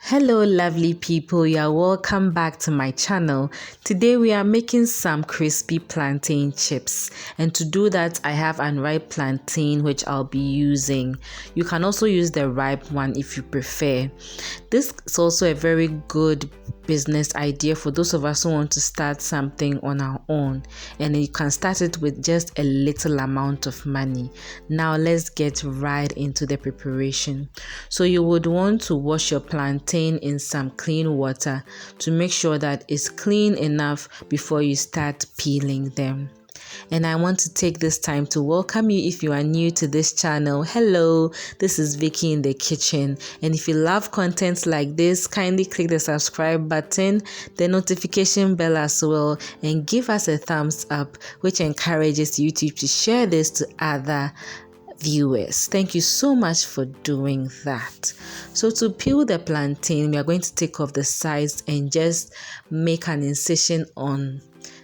Hello lovely people, you are welcome back to my channel. Today we are making some crispy plantain chips, and to do that I have unripe plantain which I'll be using. You can also use the ripe one if you prefer. This is also a very good business idea for those of us who want to start something on our own, and you can start it with just a little amount of money. Now let's get right into the preparation. So you would want to wash your plantain in some clean water to make sure that it's clean enough before you start peeling them. And I want to take this time to welcome you if you are new to this channel. Hello, this is Vicky in the kitchen, and if you love content like this, kindly click the subscribe button, the notification bell as well, and give us a thumbs up, which encourages YouTube to share this to other viewers. Thank you so much for doing that. So to peel the plantain, we are going to take off the sides and just make an incision on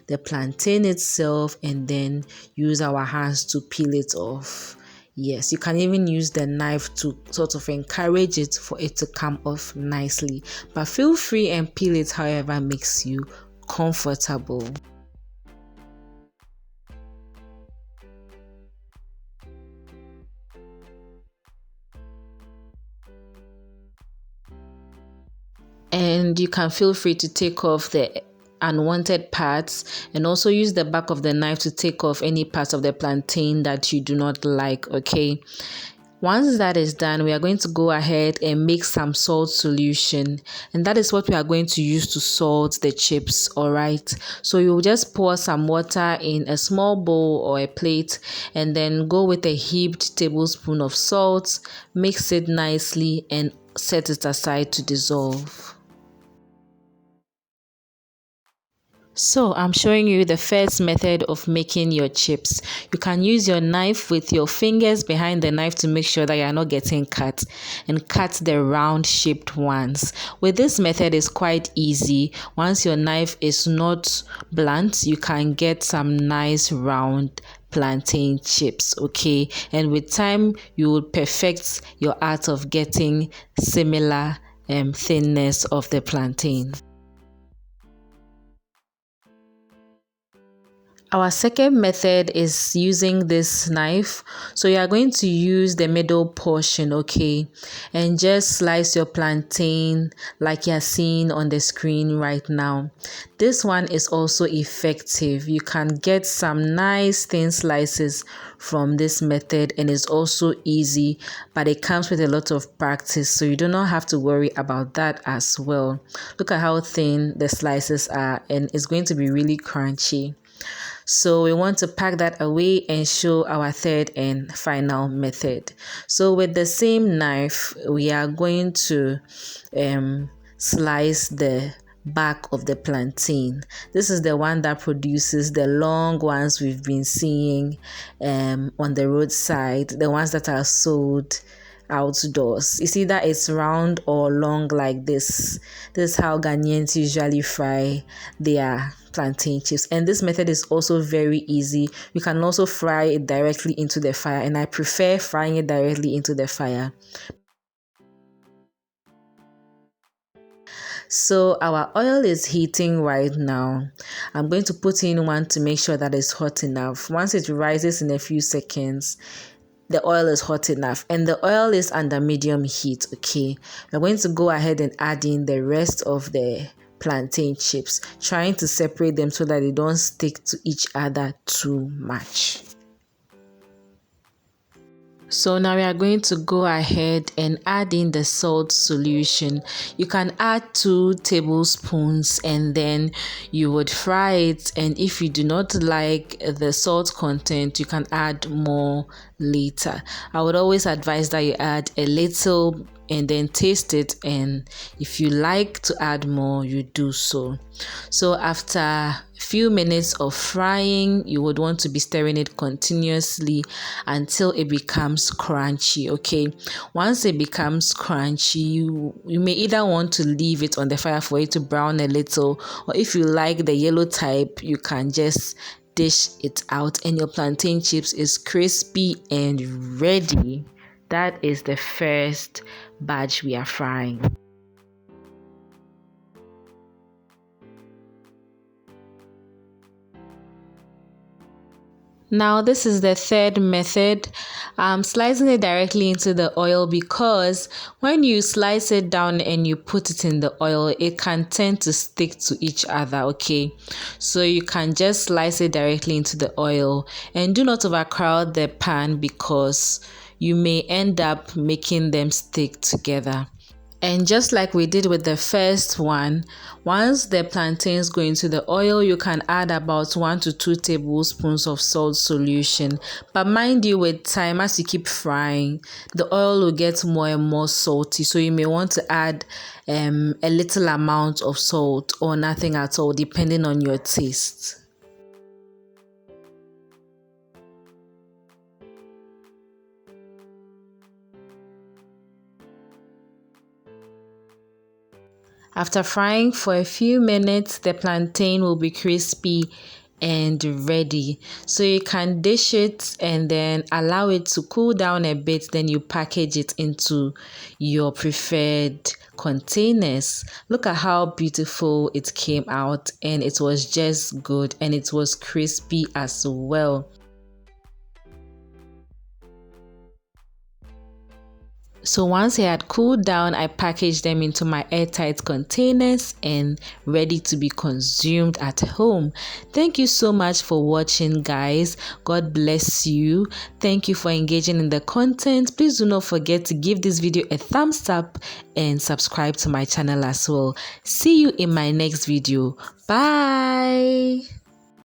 the plantain itself, and then use our hands to peel it off. Yes, you can even use the knife to sort of encourage it for it to come off nicely, but feel free and peel it however makes you comfortable. And you can feel free to take off the unwanted parts, and also use the back of the knife to take off any parts of the plantain that you do not like. Okay, once that is done, we are going to go ahead and make some salt solution, and that is what we are going to use to salt the chips. All right, so you will just pour some water in a small bowl or a plate, and then go with a heaped tablespoon of salt, mix it nicely and set it aside to dissolve. So I'm showing you the first method of making your chips. You can use your knife with your fingers behind the knife to make sure that you are not getting cut, and cut the round shaped ones. With this method, it's quite easy. Once your knife is not blunt, you can get some nice round plantain chips. Okay, and with time you will perfect your art of getting similar thinness of the plantain. Our second method is using this knife. So you are going to use the middle portion, okay, and just slice your plantain like you are seeing on the screen right now. This one is also effective. You can get some nice thin slices from this method, and it's also easy, but it comes with a lot of practice, so you do not have to worry about that as well. Look at how thin the slices are, and it's going to be really crunchy. So we want to pack that away and show our third and final method. So with the same knife, we are going to slice the back of the plantain. This is the one that produces the long ones we've been seeing on the roadside, the ones that are sold outdoors. You see that it's round or long like this. This is how Ghanaians usually fry their plantain chips, and this method is also very easy. You can also fry it directly into the fire, and I prefer frying it directly into the fire. So our oil is heating right now. I'm going to put in one to make sure that it's hot enough. Once it rises in a few seconds, the oil is hot enough, and the oil is under medium heat. Okay, we're going to go ahead and add in the rest of the plantain chips, trying to separate them so that they don't stick to each other too much. So now we are going to go ahead and add in the salt solution. You can add 2 tablespoons, and then you would fry it, and if you do not like the salt content, you can add more later. I would always advise that you add a little and then taste it, and if you like to add more, you do so. So after a few minutes of frying, you would want to be stirring it continuously until it becomes crunchy. Okay, once it becomes crunchy, you may either want to leave it on the fire for it to brown a little, or if you like the yellow type, you can just dish it out, and your plantain chips is crispy and ready. That is the first batch we are frying. Now, this is the third method. I'm slicing it directly into the oil because when you slice it down and you put it in the oil, it can tend to stick to each other, okay? So you can just slice it directly into the oil and do not overcrowd the pan because you may end up making them stick together. And just like we did with the first one, once the plantains go into the oil, you can add about 1 to 2 tablespoons of salt solution. But mind you, with time, as you keep frying, the oil will get more and more salty. So you may want to add a little amount of salt or nothing at all, depending on your taste. After frying for a few minutes, the plantain will be crispy and ready. So you can dish it and then allow it to cool down a bit. Then you package it into your preferred containers. Look at how beautiful it came out, and it was just good, and it was crispy as well. So once it had cooled down, I packaged them into my airtight containers and ready to be consumed at home. Thank you so much for watching, guys. God bless you. Thank you for engaging in the content. Please do not forget to give this video a thumbs up and subscribe to my channel as well. See you in my next video. Bye.